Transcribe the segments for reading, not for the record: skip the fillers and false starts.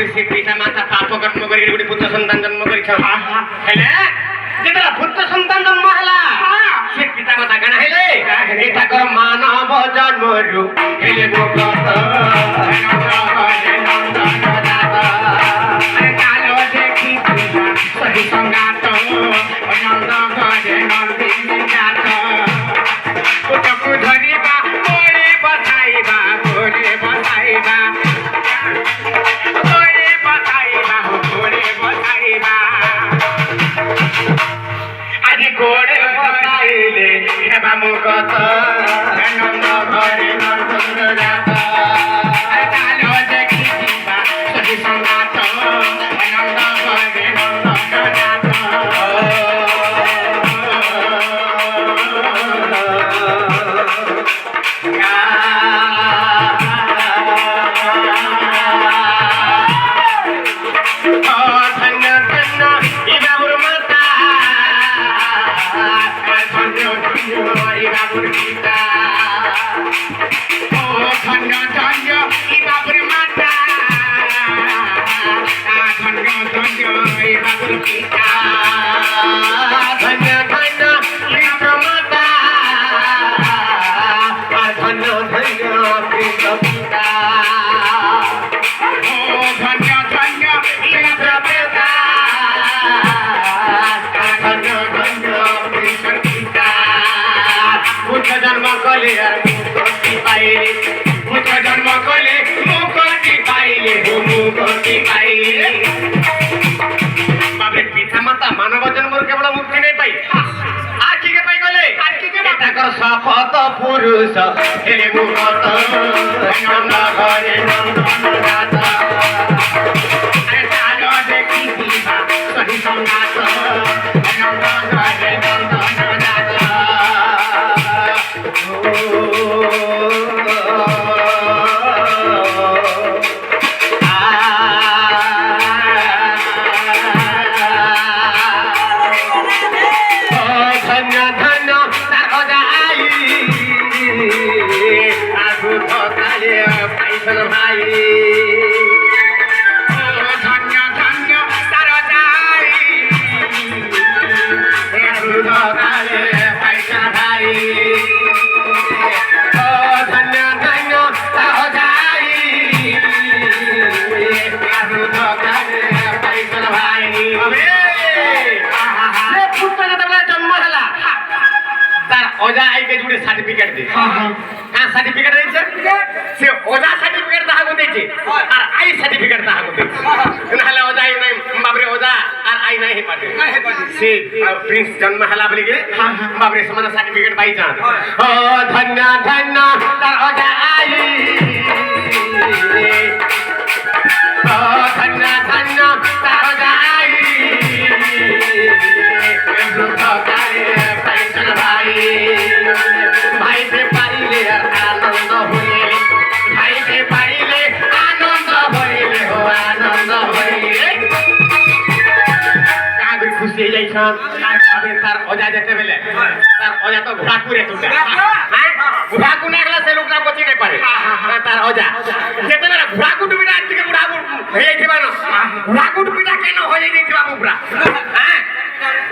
ବାପରେ ସେ ପିତା ମାତା ପାପ କର୍ମ କରି ଗୋଟେ ପୁତ୍ର ସନ୍ତାନ ଜନ୍ମ କରିଛନ୍ତି ହେଲେ ଯେତେବେଳେ ପୁତ୍ର ସନ୍ତାନ ଜନ୍ମ ହେଲା ସେ ପିତା ମାତା କାଣା ହେଲେ ଏ ତାଙ୍କର ମାନବ ଜନ୍ମରୁ ହେଲେ ଭଗତ କାଲ ଦେଖିଥିଲା ସହି ସଂଗାତ ନନ୍ଦ ଘରେ ନନ୍ଦିନୀ ଜାତ ପୁତକୁ ଧରିବା କୋଳେ ବସାଇବା କୋଳେ ବସାଇବା କୋଳେ ବସାଇବା କୋଳେ ବସାଇବା ଆଜି କୋଳେ ବସାଇଲେ ହେବା ମୁକତ ନନ୍ଦ ଘରେ ନନ୍ଦ ଜାତ କାଲ ଦେଖିଥିବା ସହି ସଂଗାତ ନନ୍ଦ ଘରେ ନନ୍ଦ ଜାତ জন্ম কলে আর মুক্তি পাইলে মুখ জন্ম কলে মুক্তি পাইলে মুক্তি পাইলে বাপরে পিতা মাতা মানব জন্মর কেবল মুক্তি নেই পাই আর কি পাই গলে তাকর শপথ পুরুষ হেলে মুক্ত নন্দ ঘরে নন্দন জাত আরে চালো দেখি দিবা সহি সংগাত নন্দ ঘরে নন্দন জাত ओजा आई के जुड़े सर्टिफिकेट दे हां सर्टिफिकेट दे से ओजा सर्टिफिकेट ता को देचे और आई सर्टिफिकेट ता को दे नहले ओजा आई नहीं बाबरे ओजा और आई नहीं हे पाटे से प्रिंस जन्म हला बोली के बाबरे समान सर्टिफिकेट पाई जान ओ धन्य धन्य तार ओजा आई ओ धन्य धन्य तार ओजा आई भाई से पाइले आनंद होइले भाई से पाइले आनंद होइले हो आनंद होइले कागरी खुशी जाइछन अबे तार ओजा जेते बेले तार ओजा तो घुड़ाकुरे तुटा हैं घुड़ाकु नागला से लोकना बची नहीं पारे तार ओजा जेते बेले घुड़ाकु डुबिना आती के घुड़ाकु हे थिबा न घुड़ाकु डुबिना केन हो जाई थिबा पुरा हैं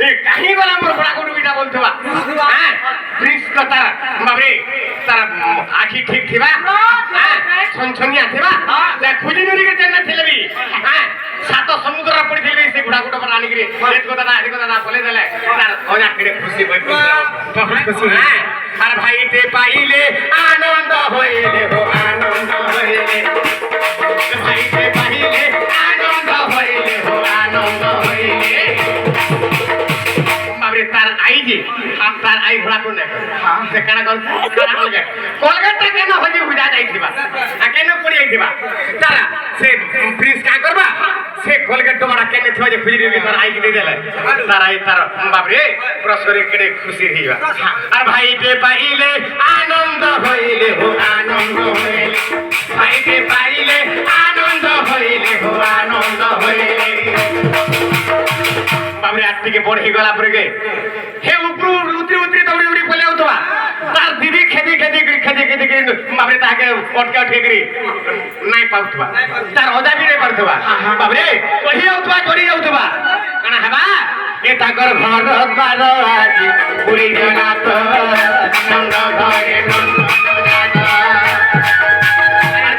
ए कहीं गला मोर घुड़ाकु डुबिना बोलथबा हैं प्रिंस का तार बाबरे तार आखी ठीक थिबा हैं छनछनिया थिबा जे खुजी नुरी के जन्नत थिलबी हैं सात समुद्र पड़ी थिलबी से घुड़ाकु पर आनी के एक को दादा को दादा बोले देले तार ओजा केड़े खुशी होई बहुत खुशी हैं हर भाई ते पाइले आनंद होइले हो आनंद होइले भाई ते पाइले आनंद होइले हो आनंद होइले बाबरे तार आई जी तार आई घोड़ा को ने से काना कोलगेट ता केनो होजी बुझा जाई थिबा आ केनो पड़ी आई थिबा तारा से प्रिंस का करबा से कोलगेट तो बड़ा केने थिबा जे खुजी रे तार आई के दे देले तार आई तार बाबरे प्रसरे केड़े खुशी हिबा आ भाई ते पाइले आनंद होइले हो आनंद होइले भाई ते पाइले आनंद होइले हो आनंद होइले बाबरे आती के बड़ ही गला पर के हे ऊपर उतरी उतरी दौड़ी उड़ी पले उतवा तार दीदी खेती खेती बाबरे ताके अटके उठे करी नहीं पाउतवा तार ओजा भी नहीं पड़त ଯାଉଥିବା ବାବରେ କହି ଯାଉଥିବା ଚଢି ଯାଉଥିବା କାଣା ହେବା ଏ ତାଙ୍କର ଘର ଦ୍ୱାର ଆଜି ପୁରୀ ଜଗନ୍ନାଥ ନନ୍ଦ ଘରେ ନନ୍ଦ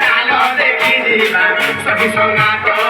ଚାଲ ଦେଖି ଯିବା ସଖୀ ସଙ୍ଗାତ